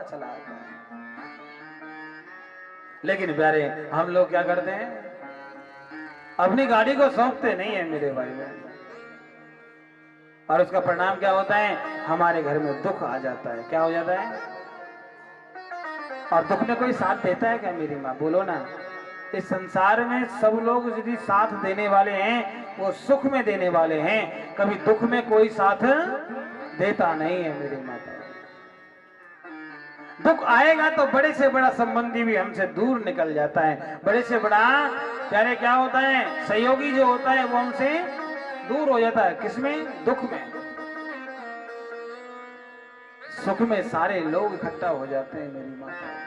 चला आता है। लेकिन प्यारे हम लोग क्या करते हैं, अपनी गाड़ी को सौंपते नहीं है मेरे भाई बहन, और उसका परिणाम क्या होता है, हमारे घर में दुख आ जाता है। क्या हो जाता है? और दुख में कोई साथ देता है क्या मेरी माँ? बोलो ना। इस संसार में सब लोग यदि साथ देने वाले हैं वो सुख में देने वाले हैं, कभी दुख में कोई साथ देता नहीं है मेरी माता। दुख आएगा तो बड़े से बड़ा संबंधी भी हमसे दूर निकल जाता है, बड़े से बड़ा प्यारे क्या होता है, सहयोगी जो होता है वो हमसे दूर हो जाता है। किसमें? दुख में। सुख में सारे लोग इकट्ठा हो जाते हैं मेरी माता।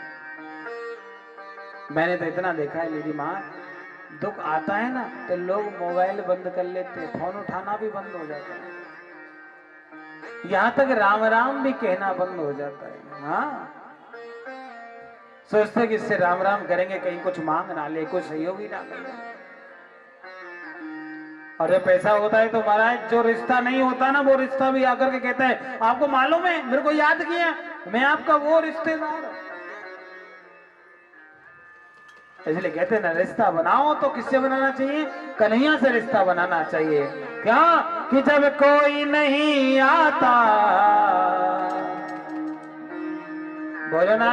मैंने तो इतना देखा है मेरी माँ, दुख आता है ना तो लोग मोबाइल बंद कर लेते हैं, फोन उठाना भी बंद हो जाता है, यहां तक राम राम भी कहना बंद हो जाता है। हाँ, सोचते कि इससे राम राम करेंगे कहीं कुछ मांग ना ले, कुछ सहयोगी ना ले। और जब पैसा होता है तो महाराज जो रिश्ता नहीं होता ना वो रिश्ता भी आकर के कहता है आपको मालूम है, मेरे को याद किया, मैं आपका वो रिश्तेदार। इसलिए कहते हैं ना, रिश्ता बनाओ तो किससे बनाना चाहिए? कन्हैया से रिश्ता बनाना चाहिए। क्या कि जब कोई नहीं आता, बोलो ना,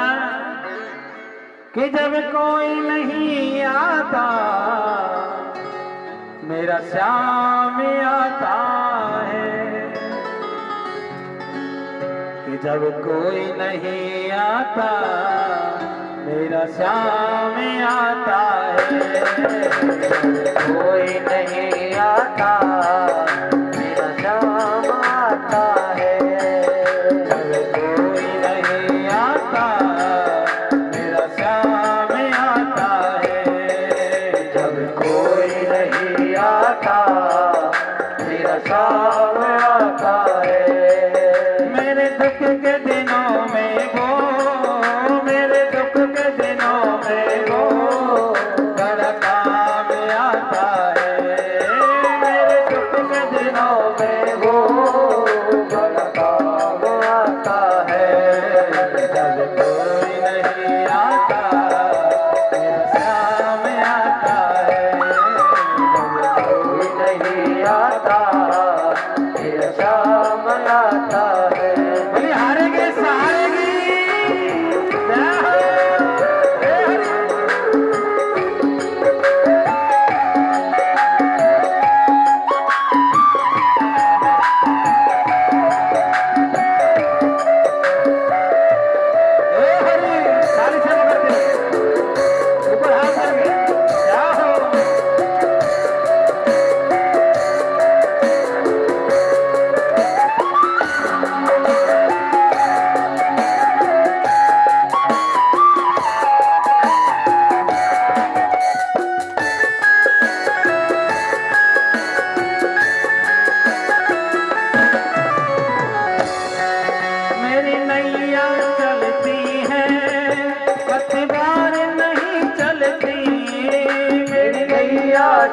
कि जब कोई नहीं आता मेरा श्याम आता है, कि जब कोई नहीं आता मेरा श्याम आता है, कोई नहीं आता मेरा श्याम आता है, जब कोई नहीं आता मेरा श्याम आता है, जब कोई नहीं आता मेरा श्याम आता है। मेरे दुख के दिनों में वो, मेरे दुख के दिनों में वो बड़ा काम आता है, मेरे दुख के दिनों में वो बड़ा काम आता है, जब कोई नहीं आता मेरा श्याम आता है, जब कोई नहीं आता मेरा श्याम आता है। बोले हारेंगे सहारेंगे।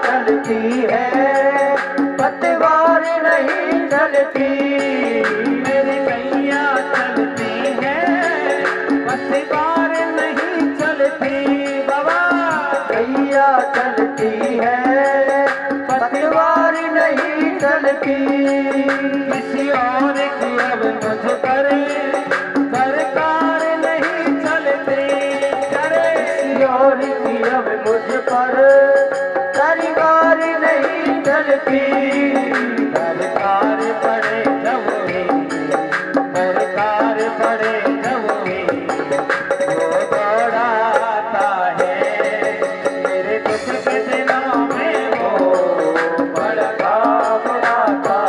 चलती है पतवार नहीं चलती, मेरी गैया चलती है पतवार नहीं चलती, बाबा गैया चलती है पतवार नहीं चलती, किसी और की अब मुझ पर सरकार नहीं चलती, किसी और की अब मुझ पर सरकार नहीं चलती, सरकार पड़े जब ही, सरकार पड़े जब ही वो दौड़ाता है, मेरे दुख के दिनों में वो बड़ा काम आता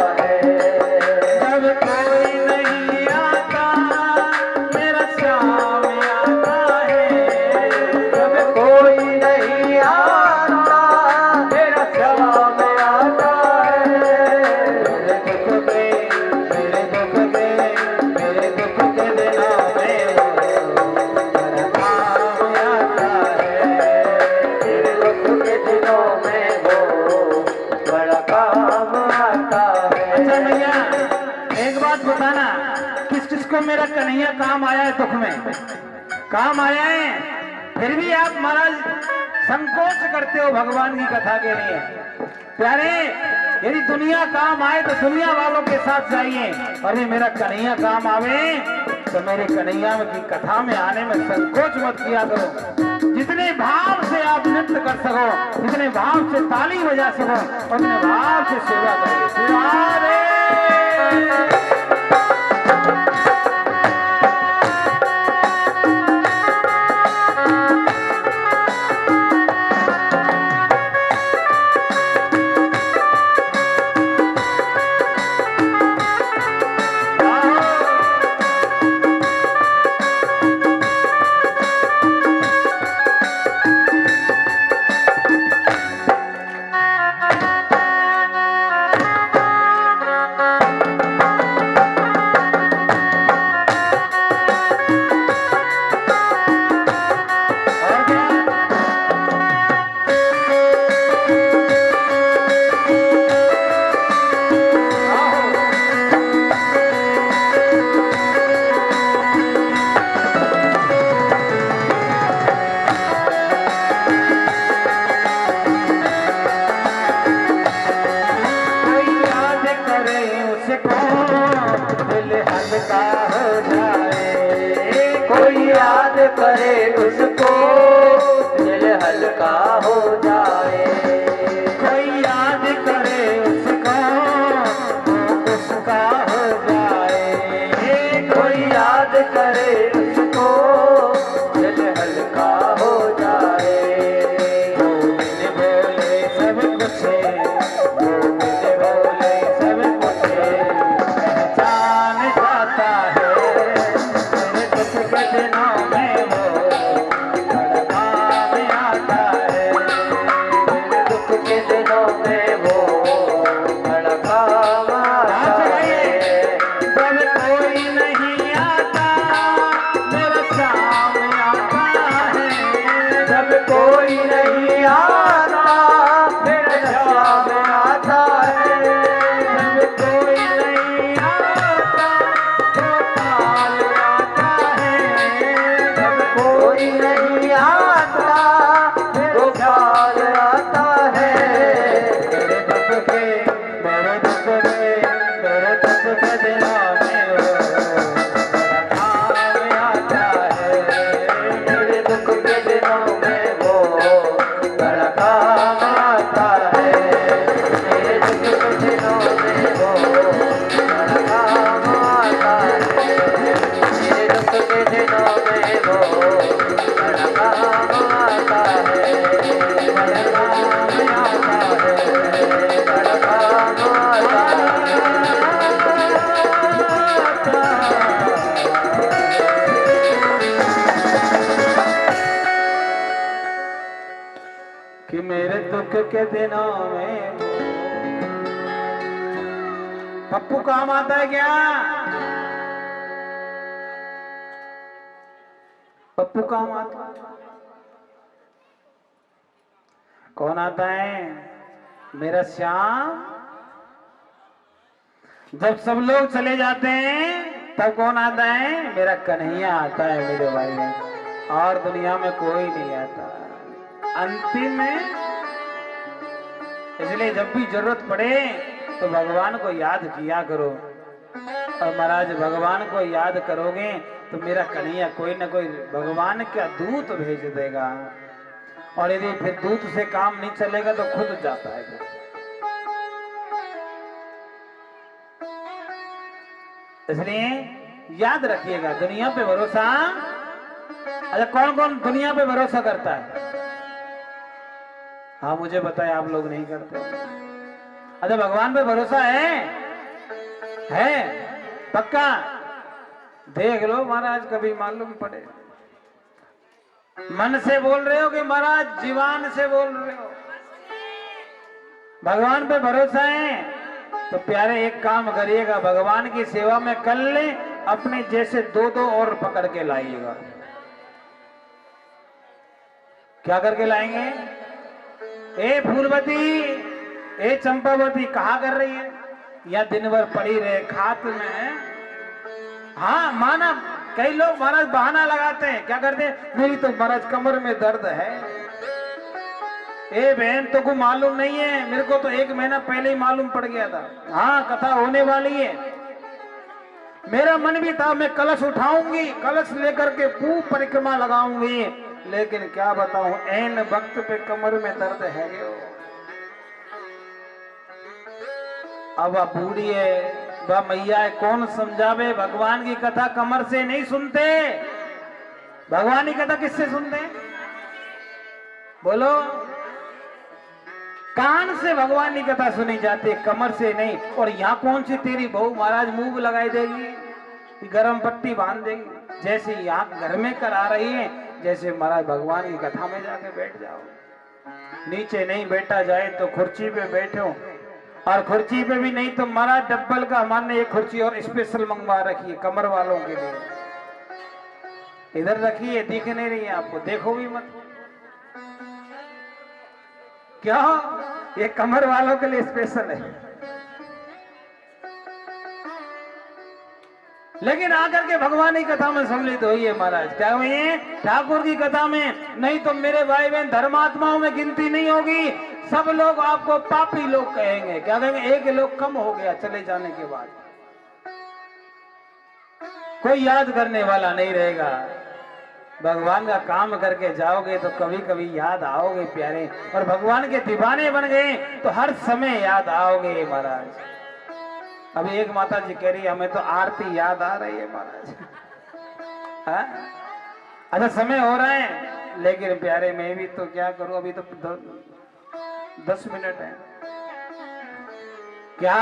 तो मेरा कन्हैया काम आया है, दुख में काम आया है, फिर भी आप महाराज संकोच करते हो भगवान की कथा के लिए। प्यारे, यदि दुनिया काम आए तो दुनिया वालों के साथ जाइए, और ये मेरा कन्हैया काम आवे तो मेरे कन्हैया की कथा में आने में संकोच मत किया करो। जितने भाव से आप नृत्य कर सको, जितने भाव से ताली बजा सको, उतने भाव से सेवा करिए। सेवा रे करे उसको दिल हल्का हो जाए, कोई याद करे उसको उसका हो जाए, कोई याद करे उसको दिल हल्का हो जाए। गोविंद बोले सब कुछ, गोविंद बोले सब कुछ पहचान जाता है, मेरे दुख के दिनों में वो बड़ा काम आता है, मेरे दुख के दिनों में वो बड़ा काम आता है। जब कोई नहीं आता मेरा शाम आता है, जब कोई नहीं आता मेरा शाम आता है, जब कोई नहीं आता तो काल आता है, जब कोई नहीं आता गोपाल आता है। मेरे दुख के मेरे दुख के मेरे दुख के दिनों में वो बड़ा काम आता है, मेरे दुख के दिनों में वो बड़ा काम आता है, मेरे दुख के दिनों में वो बड़ा काम आता है, मेरे दुख के दिनों में वो बड़ा काम आता है, बड़ा काम आता है, बड़ा काम आता कि मेरे दुख के दिनों में पप्पू काम आता है क्या? पप्पू काम आता है? कौन आता है? मेरा श्याम। जब सब लोग चले जाते हैं तब कौन आता है? मेरा कन्हैया आता है मेरे भाई, और दुनिया में कोई नहीं आता अंतिम में। इसलिए जब भी जरूरत पड़े तो भगवान को याद किया करो, और महाराज भगवान को याद करोगे तो मेरा कन्हैया कोई ना कोई भगवान का दूत भेज देगा, और यदि फिर दूत से काम नहीं चलेगा तो खुद जाता है फिर। इसलिए याद रखिएगा, दुनिया पे भरोसा। अच्छा, कौन कौन दुनिया पे भरोसा करता है? हाँ मुझे बताए, आप लोग नहीं करते। अच्छा, भगवान पे भरोसा है पक्का? देख लो महाराज, कभी मालूम पड़े। मन से बोल रहे हो कि महाराज जीवान से बोल रहे हो? भगवान पे भरोसा है तो प्यारे एक काम करिएगा, भगवान की सेवा में कर ले, अपने जैसे दो दो और पकड़ के लाइएगा। क्या करके लाएंगे? ए फूलवती, ए चंपावती, कहा कर रही है? या दिन भर पड़ी रहे खात में, हाँ माना, कई लोग महाराज बहाना लगाते हैं, क्या करते हैं, मेरी तो महाराज कमर में दर्द है। ए बहन, तो को मालूम नहीं है, मेरे को तो 1 महीना पहले ही मालूम पड़ गया था। हाँ कथा होने वाली है। मेरा मन भी था मैं कलश उठाऊंगी, कलश लेकर के पूर्ण परिक्रमा लगाऊंगी, लेकिन क्या बताऊं ऐन वक्त पे कमर में दर्द है। अब बूढ़ी है, वह मैया है, कौन समझावे। भगवान की कथा कमर से नहीं सुनते। भगवान की कथा किससे सुनते हैं बोलो? कान से भगवान की कथा सुनी जाती है, कमर से नहीं। और यहाँ कौन सी तेरी बहू महाराज मुंह लगाई देगी, गरम पट्टी बांध देगी। जैसे यहाँ घर में करा रही है, जैसे महाराज भगवान की कथा में जाके बैठ जाओ। नीचे नहीं बैठा जाए तो कुर्सी पे बैठो, और कुर्सी पे भी नहीं तो महाराज डब्बल का हमारे एक कुर्सी और स्पेशल मंगवा रखी है कमर वालों के लिए। इधर रखी है, दिख नहीं रही है आपको, देखो भी मत। क्या ये कमर वालों के लिए स्पेशल है। लेकिन आकर के भगवान की कथा में सम्मिलित हुई है महाराज। क्या हुई है? ठाकुर की कथा में। नहीं तो मेरे भाई बहन धर्मात्माओं में गिनती नहीं होगी, सब लोग आपको पापी लोग कहेंगे। क्या कहेंगे? एक लोग कम हो गया चले जाने के बाद, कोई याद करने वाला नहीं रहेगा। भगवान का काम करके जाओगे तो कभी कभी याद आओगे प्यारे, और भगवान के दीवाने बन गए तो हर समय याद आओगे महाराज। अभी एक माता जी कह रही है हमें तो आरती याद आ रही है महाराज। अच्छा समय हो रहा है, लेकिन प्यारे मैं भी तो क्या करूं, अभी तो 10 मिनट है। क्या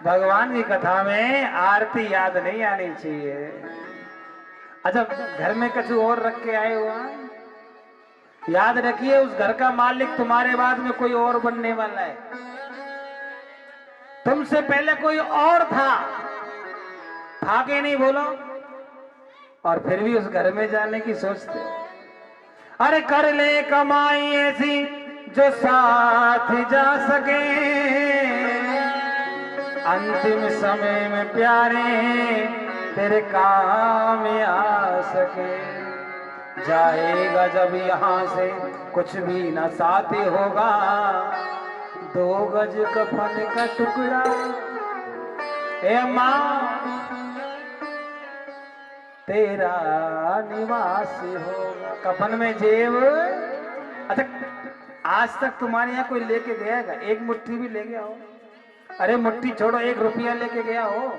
भगवान की कथा में आरती याद नहीं आनी चाहिए? अच्छा घर में कुछ और रख के आए हुआ, याद रखिए उस घर का मालिक तुम्हारे बाद में कोई और बनने वाला है। तुमसे पहले कोई और था कि नहीं बोलो? और फिर भी उस घर में जाने की सोचते हो। अरे कर ले कमाई ऐसी जो साथ जा सके, अंतिम समय में प्यारे तेरे काम आ सके। जाएगा जब यहाँ से कुछ भी न साथ होगा, 2 गज कफन का टुकड़ा ए माँ तेरा निवास होगा। कफन में जेब। अच्छा आज तक तुम्हारे यहाँ कोई लेके गया है? एक मुट्ठी भी ले गया हो? अरे मुट्ठी छोड़ो, 1 रुपया लेके गया हो?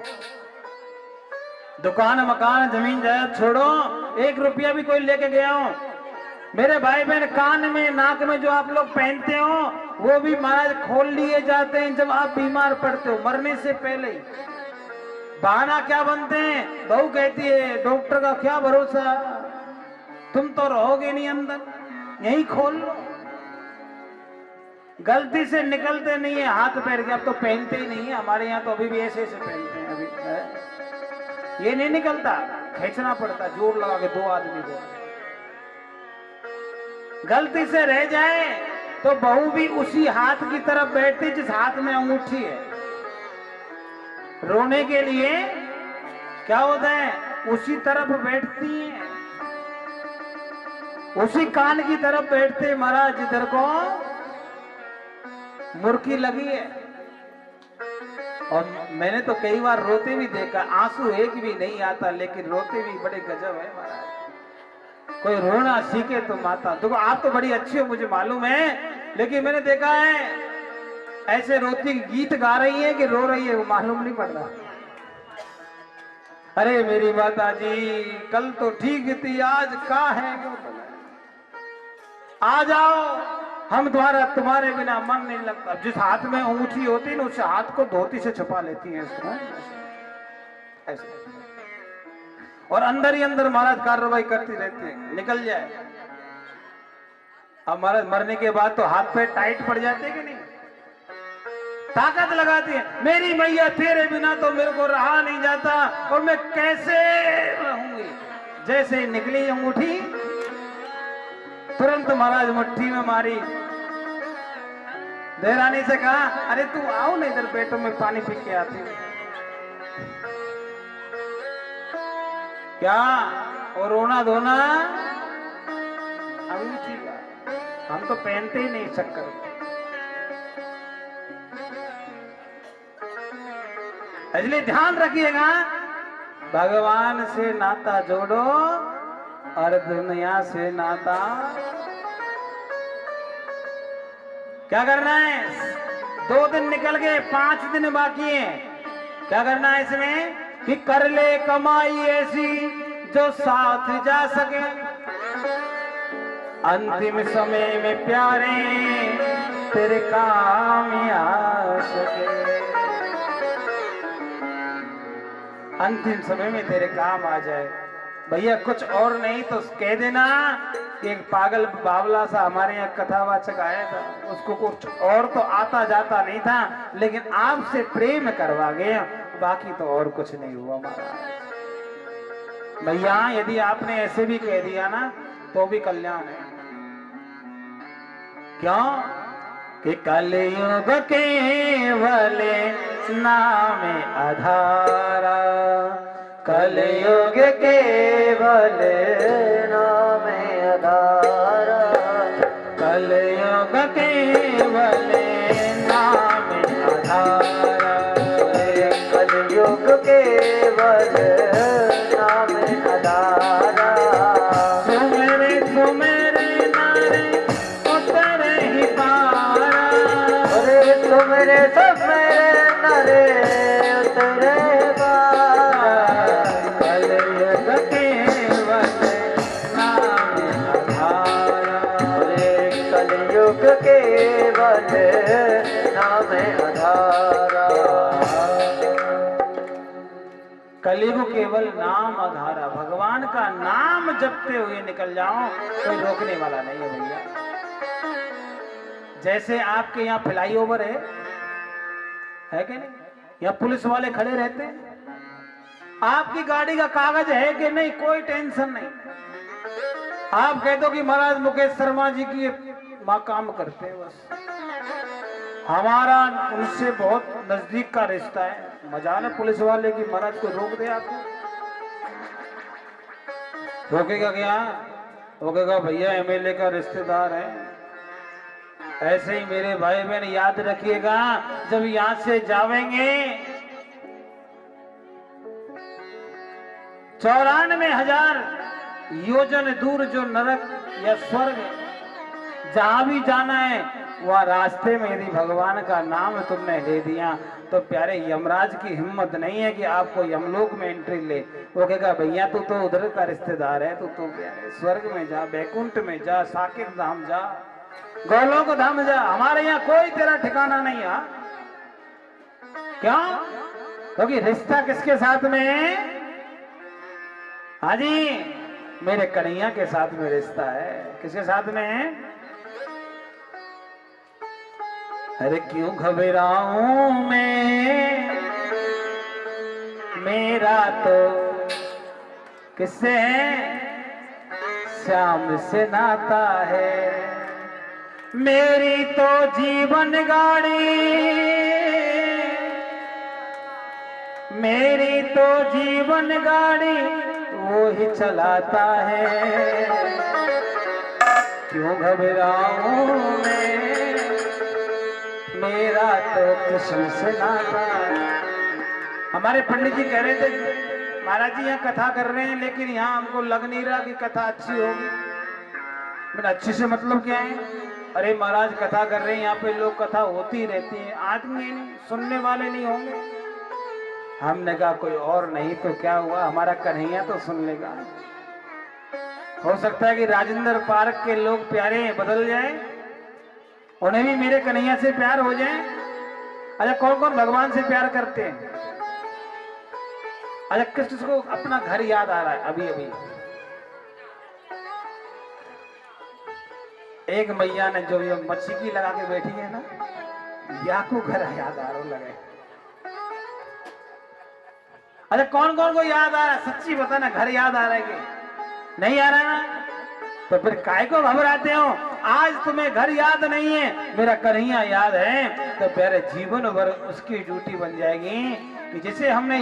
दुकान मकान जमीन जायदाद छोड़ो, 1 रुपया भी कोई लेके गया हो? मेरे भाई बहन कान में नाक में जो आप लोग पहनते हो वो भी महाराज खोल लिए जाते हैं जब आप बीमार पड़ते हो, मरने से पहले ही। बहाना क्या बनते हैं? बहू कहती है डॉक्टर का क्या भरोसा, तुम तो रहोगे नहीं अंदर, यही खोल लो। गलती से निकलते नहीं है हाथ पैर के, अब तो पहनते ही नहीं है। हमारे यहाँ तो अभी भी ऐसे ऐसे पहनते हैं। अभी ये नहीं निकलता, खींचना पड़ता जोर लगा के 2 आदमी को। गलती से रह जाए तो बहू भी उसी हाथ की तरफ बैठती जिस हाथ में अंगूठी है। रोने के लिए क्या होता है, उसी तरफ बैठती है, उसी कान की तरफ बैठते महाराज जिधर को मुर्की लगी है। और मैंने तो कई बार रोते भी देखा, आंसू एक भी नहीं आता, लेकिन रोते भी बड़े गजब है महाराज। कोई रोना सीखे तो माता, देखो आप तो बड़ी अच्छी हो मुझे मालूम है, लेकिन मैंने देखा है ऐसे रोती गीत गा रही है कि रो रही है वो मालूम नहीं पड़ रहा। अरे मेरी माता जी कल तो ठीक थी, आज का है? आ जाओ, हम तुम्हारे बिना मन नहीं लगता। जिस हाथ में अंगूठी होती है ना उस हाथ को धोती से छुपा लेती है ऐसे, और अंदर ही अंदर महाराज कार्रवाई करती रहती है, निकल जाए। अब महाराज मरने के बाद तो हाथ पैर टाइट पड़ जाते कि नहीं, ताकत लगाती है। मेरी मैया तेरे बिना तो मेरे को रहा नहीं जाता, और मैं कैसे रहूंगी। जैसे ही निकली अंगूठी तुरंत महाराज मुट्ठी में मारी। देवरानी से कहा अरे तू आओ ना इधर, पेटों में पानी पी के आती हूँ। क्या और रोना धोना अभी ठीक है, हम तो पहनते ही नहीं शक्कर। इसलिए ध्यान रखिएगा, भगवान से नाता जोड़ो और दुनिया से नाता। क्या करना है? 2 दिन निकल गए, 5 दिन बाकी है। क्या करना है इसमें कि कर ले कमाई ऐसी जो साथ जा सके, अंतिम समय में प्यारे तेरे काम आ सके। अंतिम समय में तेरे काम आ जाए भैया, कुछ और नहीं तो कह देना कि एक पागल बावला सा हमारे यहाँ कथावाचक आया था, उसको कुछ और तो आता जाता नहीं था, लेकिन आपसे प्रेम करवा गया, बाकी तो और कुछ नहीं हुआ महाराज। भैया यदि आपने ऐसे भी कह दिया ना तो भी कल्याण है। क्यों कि कलयुग केवल नाम आधारा, कलयुग केवल नाम आधारा, कलयुग केवल नाम आधारा, कलयुग केवल नाम आधारा। सुमेरे सुमेरे नारे उतरे ही पारा, अरे तुमरे सब मेरे नरे उतरे पारा, कलयुग केवल नाम आधारा, अरे कलयुग केवल नाम आधारा। कलयुग केवल नाम आधारा। भगवान का नाम जपते हुए निकल जाओ, कोई रोकने वाला नहीं है भैया। जैसे आपके यहाँ फ्लाईओवर है कि नहीं, यहाँ पुलिस वाले खड़े रहते हैं, आपकी गाड़ी का कागज है कि नहीं, कोई टेंशन नहीं। आप कह दो कि महाराज मुकेश शर्मा जी की माँ काम करते हैं, बस हमारा उनसे बहुत नजदीक का रिश्ता है। मजाल है पुलिस वाले की महाराज को रोक दे आपको, रोकेगा क्या? रोकेगा भैया एमएलए का रिश्तेदार है। ऐसे ही मेरे भाई बहन याद रखिएगा, जब यहां से जावेंगे 94,000 योजन दूर जो नरक या स्वर्ग, जहां भी जाना है वह रास्ते में यदि भगवान का नाम तुमने ले दिया तो प्यारे यमराज की हिम्मत नहीं है कि आपको यमलोक में एंट्री ले। वो कहेगा भैया तू तो उधर का रिश्तेदार है, तू तो प्यारे स्वर्ग में जा, बैकुंठ में जा, साकेत धाम जा, गोलोक धाम जा, हमारे यहाँ कोई तेरा ठिकाना नहीं है। क्यों? क्योंकि रिश्ता किसके साथ में है? हाँ जी, मेरे कन्हैया के साथ में रिश्ता है। किसके साथ में है? अरे क्यों घबराऊं मैं, मेरा तो किससे है? श्याम से नाता है। मेरी तो जीवन गाड़ी, मेरी तो जीवन गाड़ी वो ही चलाता है। क्यों घबराऊं मैं, मेरा तो कृष्ण से नाता है। हमारे पंडित जी कह रहे थे महाराज जी यहाँ कथा कर रहे हैं, लेकिन यहाँ हमको लग नहीं रहा कि कथा अच्छी होगी। मैंने अच्छी से मतलब क्या है? अरे महाराज कथा कर रहे हैं, यहाँ पे लोग कथा होती रहती है, आदमी नहीं सुनने वाले नहीं होंगे। हमने कहा कोई और नहीं तो क्या हुआ, हमारा कन्हैया तो सुन लेगा। हो सकता है कि राजेंद्र पार्क के लोग प्यारे बदल जाए, उन्हें भी मेरे कन्हैया से प्यार हो जाए। अच्छा कौन कौन भगवान से प्यार करते हैं? अच्छा किस को अपना घर याद आ रहा है? अभी अभी एक मैया ने जो ये मच्छी लगा के बैठी है ना, या को घर याद आ रहा लगे। अच्छा कौन कौन को याद आ रहा है? सच्ची बता ना, घर याद आ रहा है कि नहीं आ रहा है ना? तो फिर काय को घबराते हो? आज तुम्हें घर याद नहीं है, मेरा कन्हैया याद है, तो प्यारे जीवन भर उसकी ड्यूटी बन जाएगी कि जिसे हमने